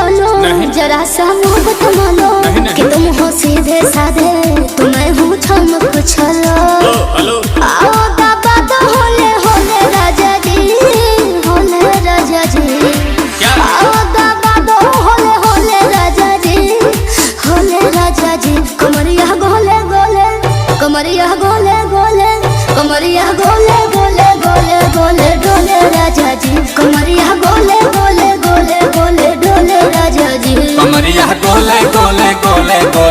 चलो जरा सा मोहब्बत मानो कि तुम हो सीधे साधे तुम्हें हूँ छमक छलो। आओ दाबा तो होले होले राजा जी, होले राजा जी। आओ दाबा तो होले होले राजा जी, होले राजा जी। कमरिया गोले गोले, कमरिया गोले गोले, कमरिया गोले गोले गोले गोले डोले राजा जी। कमरिया गोले गोले गोले गोले डोले राजा जी। कमरिया गोले गोले गोले गोले